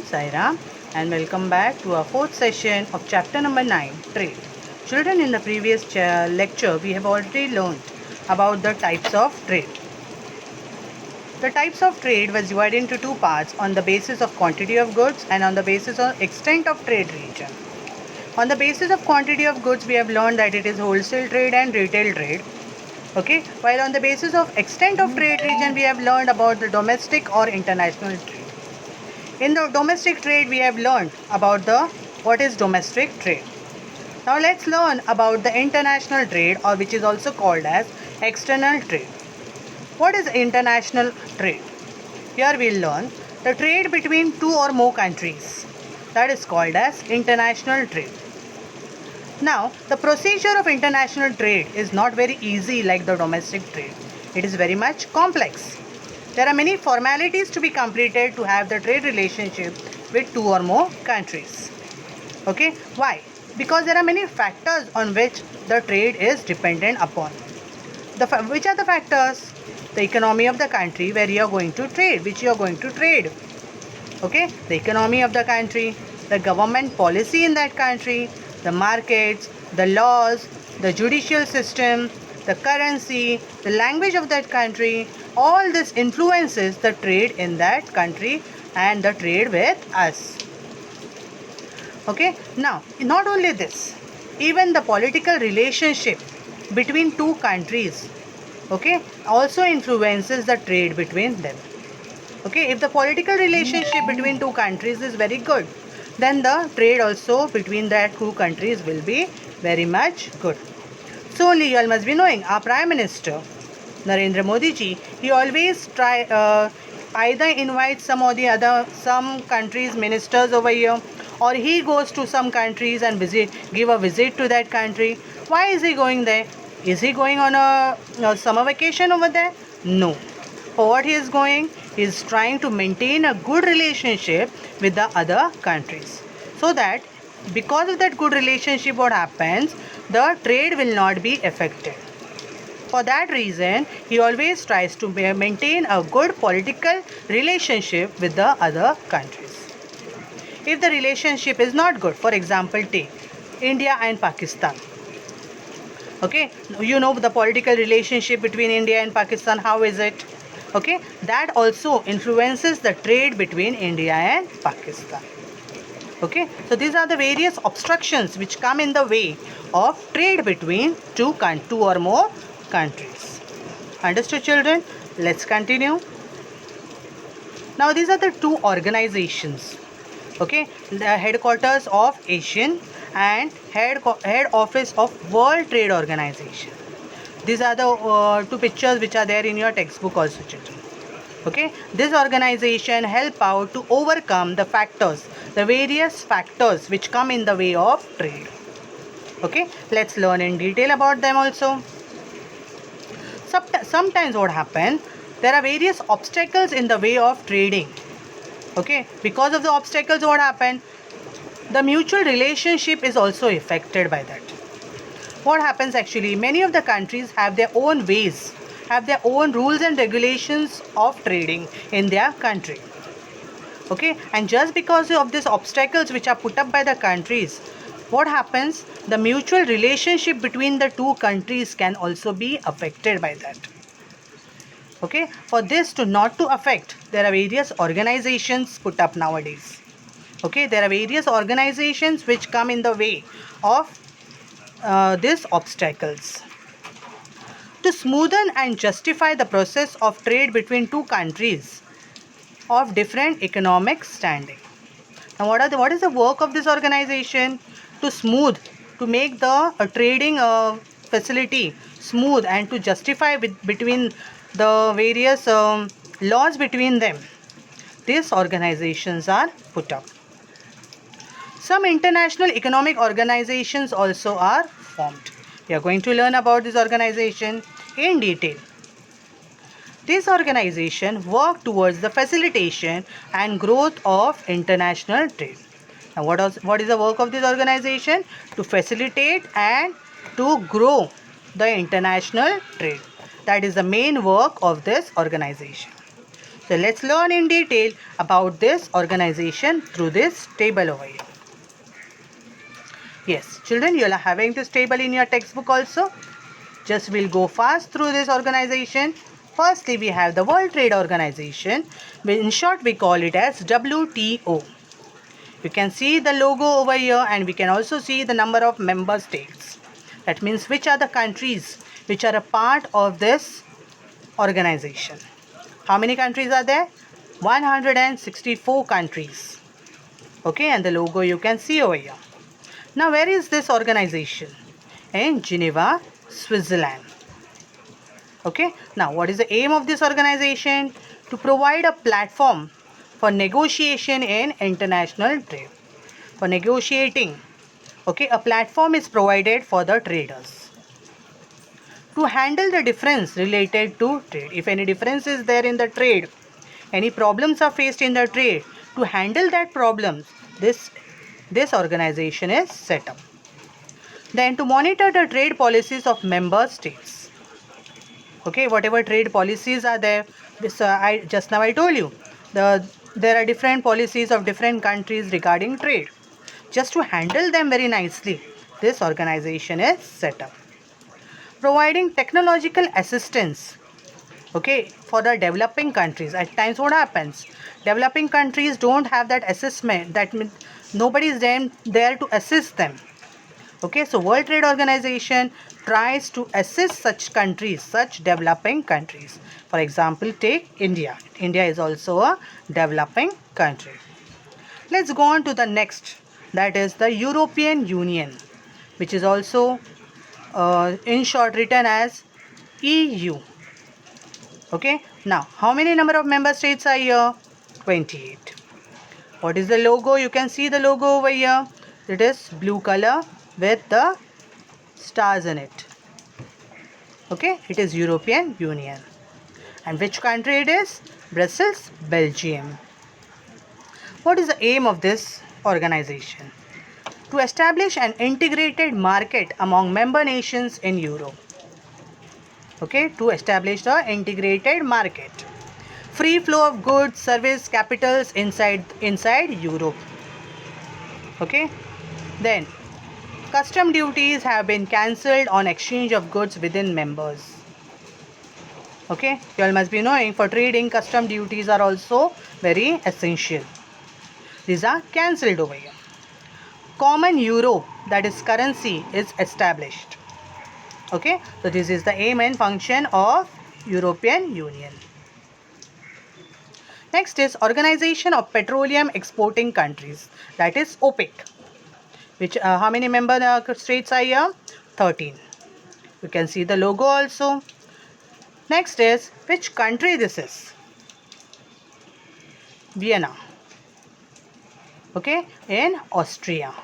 Sai Ram, and welcome back to our fourth session of chapter number 9, Trade. Children, in the previous lecture, we have already learned about the types of trade. The types of trade was divided into two parts on the basis of quantity of goods and on the basis of extent of trade region. On the basis of quantity of goods, we have learned that it is wholesale trade and retail trade. Okay, while on the basis of extent of trade region, we have learned about the domestic or international trade. In the domestic trade, we have learned about what is domestic trade. Now let's learn about the international trade, or which is also called as external trade. What is international trade? Here we'll learn the trade between two or more countries. That is called as international trade. Now, the procedure of international trade is not very easy like the domestic trade. It is very much complex. There are many formalities to be completed to have the trade relationship with two or more countries. Okay, why? Because there are many factors on which the trade is dependent upon. Which are the factors? The economy of the country where you are going to trade, which you are going to trade. Okay, the economy of the country, the government policy in that country, the markets, the laws, the judicial system, the currency, the language of that country. All this influences the trade in that country and the trade with us. Okay, now not only this, even the political relationship between two countries, okay, also influences the trade between them. Okay, if the political relationship between two countries is very good, then the trade also between that two countries will be very much good. So only you all must be knowing our Prime Minister Narendra Modi ji, he always either invites some countries ministers over here, or he goes to some countries and give a visit to that country. Why is he going there? Is he going on a summer vacation over there? No. For what he is going? He is trying to maintain a good relationship with the other countries, so that because of that good relationship, what happens? The trade will not be affected. For that reason, he always tries to maintain a good political relationship with the other countries. If the relationship is not good, for example, take India and Pakistan. Okay, you know the political relationship between India and Pakistan, how is it? Okay, that also influences the trade between India and Pakistan. Okay, so these are the various obstructions which come in the way of trade between two or more countries. Understood, children? Let's continue. Now these are the two organizations. Okay, the headquarters of ASEAN and head office of World Trade Organization. These are the two pictures which are there in your textbook also, children. Okay, this organization help out to overcome the various factors which come in the way of trade. Okay, let's learn in detail about them also. Sometimes what happens, there are various obstacles in the way of trading. Okay, because of the obstacles, what happens? The mutual relationship is also affected by that. What happens actually? Many of the countries have their own ways, have their own rules and regulations of trading in their country. Okay, and just because of these obstacles which are put up by the countries, what happens? The mutual relationship between the two countries can also be affected by that. Okay, for this not to affect, there are various organizations put up nowadays. Okay, there are various organizations which come in the way of these obstacles. To smoothen and justify the process of trade between two countries of different economic standing. Now, what is the work of this organization? To make the trading facility smooth and to justify between the various laws between them. These organizations are put up. Some international economic organizations also are formed. We are going to learn about this organization in detail. This organization work towards the facilitation and growth of international trade. Now, what is the work of this organization? To facilitate and to grow the international trade. That is the main work of this organization. So let's learn in detail about this organization through this table over here. Yes, children, you are having this table in your textbook also. Just we'll go fast through this organization. Firstly, we have the World Trade Organization. In short, we call it as WTO. You can see the logo over here, and we can also see the number of member states. That means which are the countries which are a part of this organization. How many countries are there? 164 countries. Okay, and the logo you can see over here. Now, where is this organization? In Geneva, Switzerland. Okay, now what is the aim of this organization? To provide a platform for negotiation in international trade. For negotiating, okay, a platform is provided for the traders. To handle the difference related to trade. If any difference is there in the trade, any problems are faced in the trade, to handle that problems, this organization is set up. Then to monitor the trade policies of member states. Okay, whatever trade policies are there, this I just now I told you, there are different policies of different countries regarding trade. Just to handle them very nicely, this organization is set up. Providing technological assistance, okay, for the developing countries. At times what happens? Developing countries don't have that assessment. That means nobody is there to assist them. Okay, so World Trade Organization tries to assist such countries, such developing countries. For example, take India. India is also a developing country. Let's go on to the next. That is the European Union, which is also in short written as EU. Okay, now how many number of member states are here? 28. What is the logo? You can see the logo over here. It is blue color with the stars in it. Okay, it is European Union. And which country it is? Brussels, Belgium. What is the aim of this organization? To establish an integrated market among member nations in Europe. Okay, to establish the integrated market. Free flow of goods, service, capitals inside Europe. Okay, then custom duties have been cancelled on exchange of goods within members. Okay, you all must be knowing for trading, custom duties are also very essential. These are cancelled over here. Common euro, that is currency, is established. Okay, so this is the aim and function of European Union. Next is Organization of Petroleum Exporting Countries, that is OPEC. Which how many member states are here? 13. You can see the logo also. Next is which country this is? Vienna. Okay, in Austria.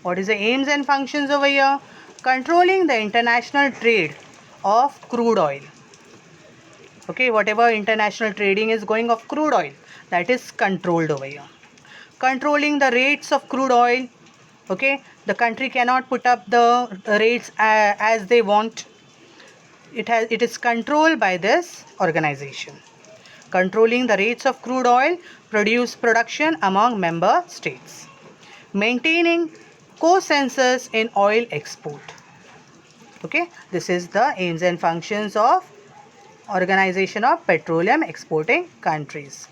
What is the aims and functions over here? Controlling the international trade of crude oil. Okay, whatever international trading is going of crude oil, that is controlled over here. Controlling the rates of crude oil. Okay, the country cannot put up the rates as they want. It is controlled by this organization. Controlling the rates of crude oil production among member states. Maintaining consensus in oil export. Okay, this is the aims and functions of Organization of Petroleum Exporting Countries.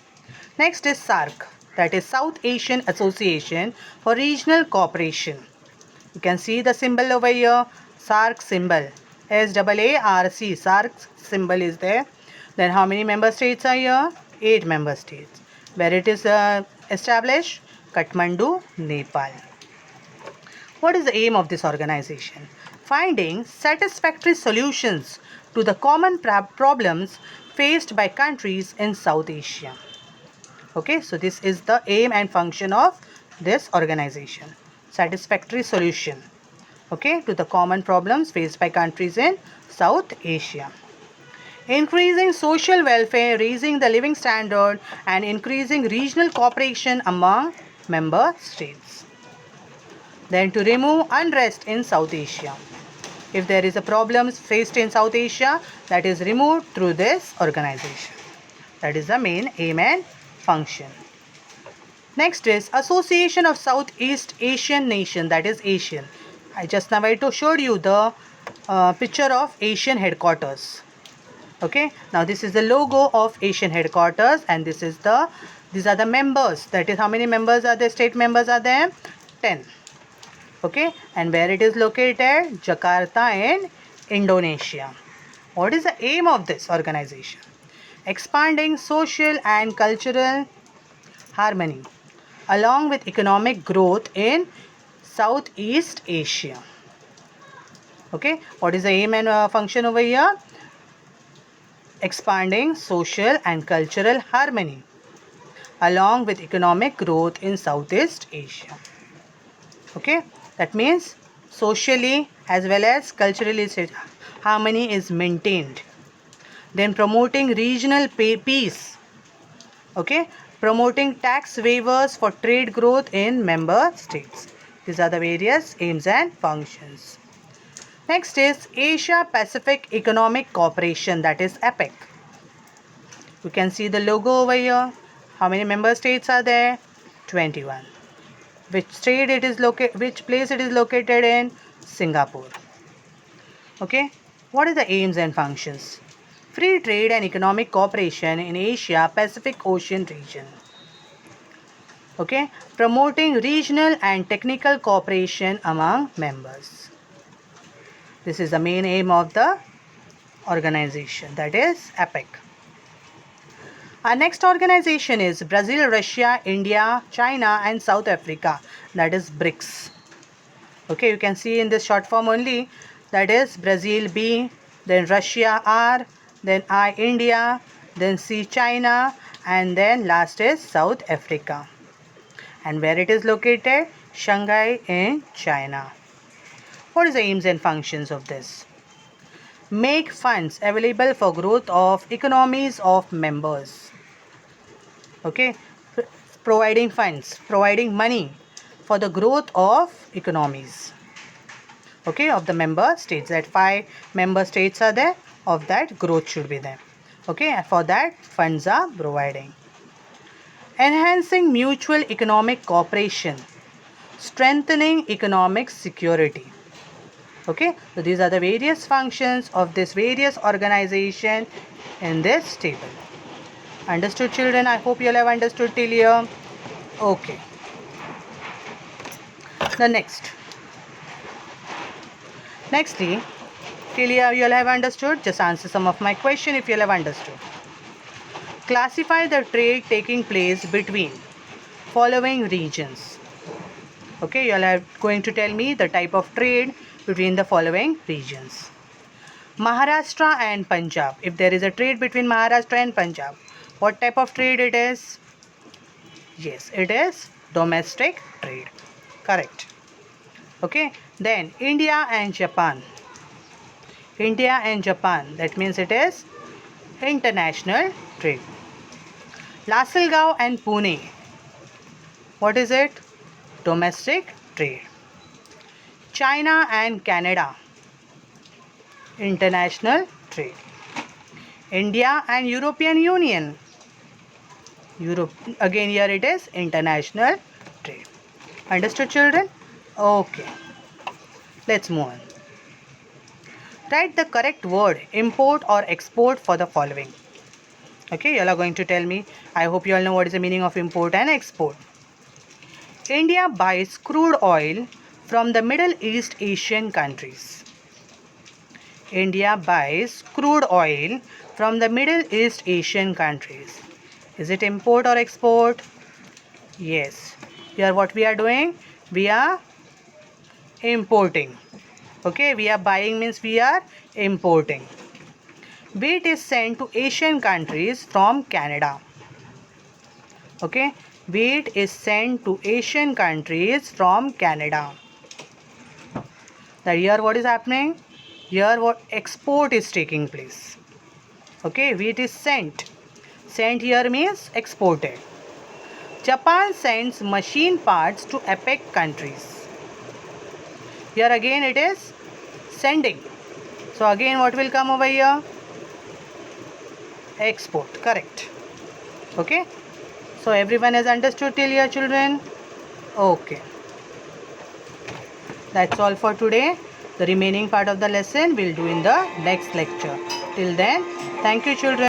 Next is SAARC, that is South Asian Association for Regional Cooperation. You can see the symbol over here, SAARC symbol, SAARC, SAARC symbol is there. Then how many member states are here? 8 member states. Where it is established? Kathmandu, Nepal. What is the aim of this organization? Finding satisfactory solutions to the common problems faced by countries in South Asia. Okay, so this is the aim and function of this organization. Satisfactory solution, okay, to the common problems faced by countries in South Asia. Increasing social welfare, raising the living standard, and increasing regional cooperation among member states. Then to remove unrest in South Asia. If there is a problem faced in South Asia, that is removed through this organization. That is the main aim and function. Next is Association of Southeast Asian Nation, that is ASEAN. I just now showed you the picture of ASEAN headquarters. Okay, now this is the logo of ASEAN headquarters, and these are the members. That is, how many members are there? State members are there? 10. Okay, and where it is located? Jakarta in Indonesia. What is the aim of this organization? Expanding social and cultural harmony along with economic growth in Southeast Asia. Okay, what is the aim and function over here? Expanding social and cultural harmony along with economic growth in Southeast Asia. Okay, that means socially as well as culturally harmony is maintained. Then promoting regional peace. Okay, promoting tax waivers for trade growth in member states. These are the various aims and functions. Next is Asia Pacific Economic Cooperation, that is APEC. You can see the logo over here. How many member states are there? 21. Which place it is located in? Singapore. Okay, what are the aims and functions? Free trade and economic cooperation in Asia Pacific Ocean region. Okay, promoting regional and technical cooperation among members. This is the main aim of the organization, that is APEC. Our next organization is Brazil, Russia, India, China and South Africa, that is BRICS. Okay, you can see in this short form only, that is Brazil B, then Russia R, then I India, then C China, and then last is South Africa. And where it is located? Shanghai in China. What is the aims and functions of this? Make funds available for growth of economies of members. Okay, providing funds, providing money for the growth of economies. Okay, of the member states. That 5 member states are there, of that growth should be there. Okay, for that funds are providing. Enhancing mutual economic cooperation, strengthening economic security. Okay, so these are the various functions of this various organization in this table. Understood, children? I hope you all have understood till here. Okay. The nextly, till here you all have understood. Just answer some of my question if you all have understood. Classify the trade taking place between following regions. Okay, you all are going to tell me the type of trade between the following regions. Maharashtra and Punjab. If there is a trade between Maharashtra and Punjab, what type of trade it is? Yes, it is domestic trade. Correct. Okay, then India and Japan. India and Japan, that means it is international trade. Lasalgaon and Pune. What is it? Domestic trade. China and Canada. International trade. India and European Union. Europe, again here it is international trade. Understood, children? Okay. Let's move on. Write the correct word import or export for the following. Okay, you all are going to tell me. I hope you all know what is the meaning of import and export. India buys crude oil from the Middle East Asian countries. India buys crude oil from the Middle East Asian countries. Is it import or export? Yes. Here what we are doing? We are importing. Okay, we are buying means we are importing. Wheat is sent to Asian countries from Canada. Okay, wheat is sent to Asian countries from Canada. That here what is happening? Here what export is taking place. Okay, wheat is sent. Sent here means exported. Japan sends machine parts to APEC countries. Here again it is sending. So again what will come over here? Export. Correct. Okay, so everyone has understood till here, children? Okay, that's all for today. The remaining part of the lesson we'll do in the next lecture. Till then, thank you, children.